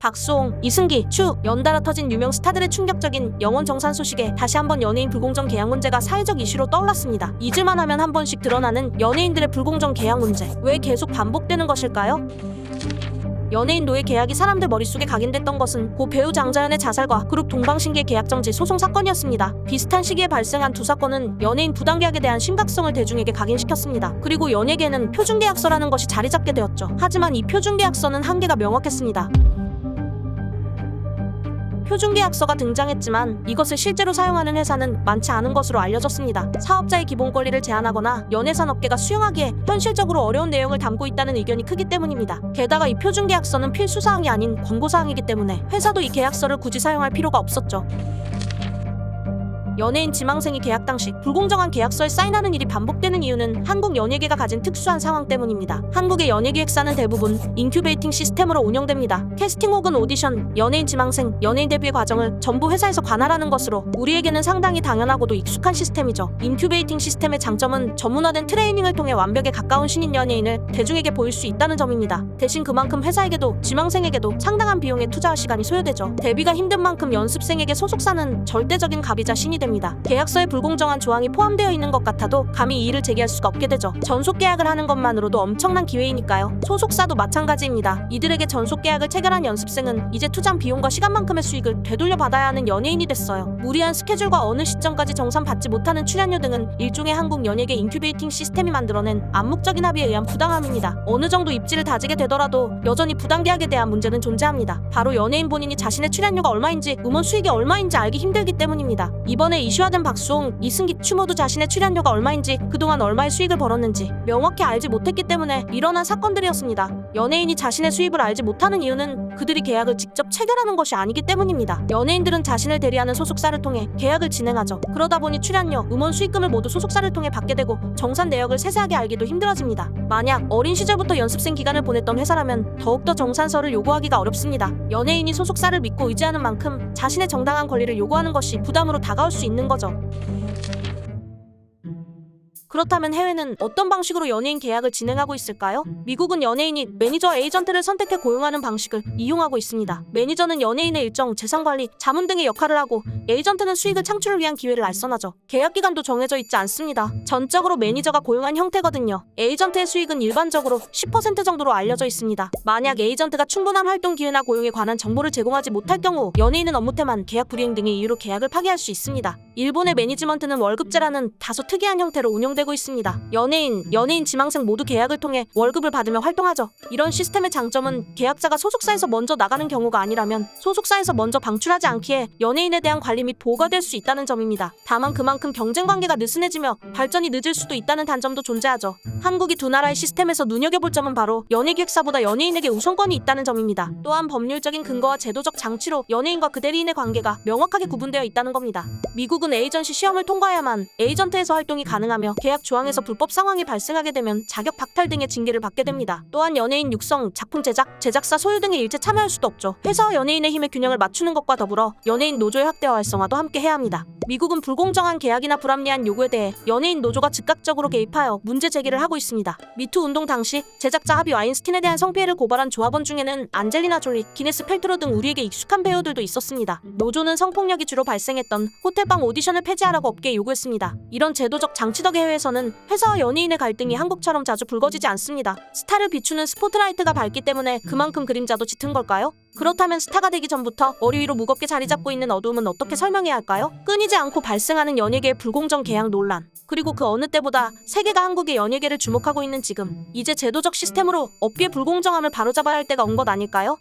박수홍, 이승기, 추 연달아 터진 유명 스타들의 충격적인 영혼 정산 소식에 다시 한번 연예인 불공정 계약 문제가 사회적 이슈로 떠올랐습니다. 잊을만 하면 한 번씩 드러나는 연예인들의 불공정 계약 문제. 왜 계속 반복되는 것일까요? 연예인 노예 계약이 사람들 머릿속에 각인됐던 것은 고 배우 장자연의 자살과 그룹 동방신기의 계약 정지 소송 사건이었습니다. 비슷한 시기에 발생한 두 사건은 연예인 부당계약에 대한 심각성을 대중에게 각인시켰습니다. 그리고 연예계는 표준계약서라는 것이 자리 잡게 되었죠. 하지만 이 표준계약서는 한계가 명확했습니다. 표준계약서가 등장했지만 이것을 실제로 사용하는 회사는 많지 않은 것으로 알려졌습니다. 사업자의 기본 권리를 제한하거나 연예산업계가 수용하기에 현실적으로 어려운 내용을 담고 있다는 의견이 크기 때문입니다. 게다가 이 표준계약서는 필수사항이 아닌 권고사항이기 때문에 회사도 이 계약서를 굳이 사용할 필요가 없었죠. 연예인 지망생이 계약 당시 불공정한 계약서에 사인하는 일이 반복되는 이유는 한국 연예계가 가진 특수한 상황 때문입니다. 한국의 연예기획사는 대부분 인큐베이팅 시스템으로 운영됩니다. 캐스팅 혹은 오디션, 연예인 지망생, 연예인 데뷔의 과정을 전부 회사에서 관할하는 것으로 우리에게는 상당히 당연하고도 익숙한 시스템이죠. 인큐베이팅 시스템의 장점은 전문화된 트레이닝을 통해 완벽에 가까운 신인 연예인을 대중에게 보일 수 있다는 점입니다. 대신 그만큼 회사에게도 지망생에게도 상당한 비용의 투자와 시간이 소요되죠. 데뷔가 힘든 만큼 연습생에게 소속사는 절대적인 갑이자 신이 됩니다. 계약서에 불공정한 조항이 포함되어 있는 것 같아도 감히 이의를 제기할 수가 없게 되죠. 전속 계약을 하는 것만으로도 엄청난 기회이니까요. 소속사도 마찬가지입니다. 이들에게 전속 계약을 체결한 연습생은 이제 투자한 비용과 시간만큼의 수익을 되돌려 받아야 하는 연예인이 됐어요. 무리한 스케줄과 어느 시점까지 정산받지 못하는 출연료 등은 일종의 한국 연예계 인큐베이팅 시스템이 만들어낸 암묵적인 합의에 의한 부당함입니다. 어느 정도 입지를 다지게 되더라도 여전히 부당계약에 대한 문제는 존재합니다. 바로 연예인 본인이 자신의 출연료가 얼마인지, 음원 수익이 얼마인지 알기 힘들기 때문입니다. 이번에 이슈화된 박수홍, 이승기, 추 모두 자신의 출연료가 얼마인지, 그동안 얼마의 수익을 벌었는지 명확히 알지 못했기 때문에 일어난 사건들이었습니다. 연예인이 자신의 수입을 알지 못하는 이유는 그들이 계약을 직접 체결하는 것이 아니기 때문입니다. 연예인들은 자신을 대리하는 소속사를 통해 계약을 진행하죠. 그러다 보니 출연료, 음원 수익금을 모두 소속사를 통해 받게 되고 정산 내역을 세세하게 알기도 힘들어집니다. 만약 어린 시절부터 연습생 기간을 보냈던 회사라면 더욱더 정산서를 요구하기가 어렵습니다. 연예인이 소속사를 믿고 의지하는 만큼 자신의 정당한 권리를 요구하는 것이 부담으로 다가올 수 있는 거죠. 그렇다면 해외는 어떤 방식으로 연예인 계약을 진행하고 있을까요? 미국은 연예인이 매니저, 에이전트를 선택해 고용하는 방식을 이용하고 있습니다. 매니저는 연예인의 일정, 재산관리, 자문 등의 역할을 하고 에이전트는 수익을 창출을 위한 기회를 알선하죠. 계약 기간도 정해져 있지 않습니다. 전적으로 매니저가 고용한 형태거든요. 에이전트의 수익은 일반적으로 10% 정도로 알려져 있습니다. 만약 에이전트가 충분한 활동 기회나 고용에 관한 정보를 제공하지 못할 경우 연예인은 업무 태만, 계약 불이행 등의 이유로 계약을 파기할 수 있습니다. 일본의 매니지먼트는 월급제라는 다소 특이한 형태로 운영되고 있습니다. 연예인 지망생 모두 계약을 통해 월급을 받으며 활동하죠. 이런 시스템의 장점은 계약자가 소속사에서 먼저 나가는 경우가 아니라면 소속사에서 먼저 방출하지 않기에 연예인에 대한 관리 및 보호가 될 수 있다는 점입니다. 다만 그만큼 경쟁 관계가 느슨해지며 발전이 늦을 수도 있다는 단점도 존재하죠. 한국이 두 나라의 시스템에서 눈여겨볼 점은 바로 연예기획사보다 연예인에게 우선권이 있다는 점입니다. 또한 법률적인 근거와 제도적 장치로 연예인과 그 대리인의 관계가 명확하게 구분되어 있다는 겁니다. 미국은 에이전시 시험을 통과해야만 에이전트에서 활동이 가능하며 계약 조항에서 불법 상황이 발생하게 되면 자격 박탈 등의 징계를 받게 됩니다. 또한 연예인 육성, 작품 제작, 제작사 소유 등에 일체 참여할 수도 없죠. 회사와 연예인의 힘의 균형을 맞추는 것과 더불어 연예인 노조의 확대와 활성화도 함께 해야 합니다. 미국은 불공정한 계약이나 불합리한 요구에 대해 연예인 노조가 즉각적으로 개입하여 문제 제기를 하고 있습니다. 미투 운동 당시 제작자 하비 와인스틴에 대한 성피해를 고발한 조합원 중에는 안젤리나 졸리, 기네스 펠트로 등 우리에게 익숙한 배우들도 있었습니다. 노조는 성폭력이 주로 발생했던 호텔방 오디션을 폐지하라고 업계에 요구했습니다. 이런 제도적 장치 덕에 해외에서는 회사와 연예인의 갈등이 한국처럼 자주 불거지지 않습니다. 스타를 비추는 스포트라이트가 밝기 때문에 그만큼 그림자도 짙은 걸까요? 그렇다면 스타가 되기 전부터 머리 위로 무겁게 자리 잡고 있는 어두움은 어떻게 설명해야 할까요? 끊이지 않고 발생하는 연예계의 불공정 계약 논란, 그리고 그 어느 때보다 세계가 한국의 연예계를 주목하고 있는 지금, 이제 제도적 시스템으로 업계의 불공정함을 바로잡아야 할 때가 온 것 아닐까요?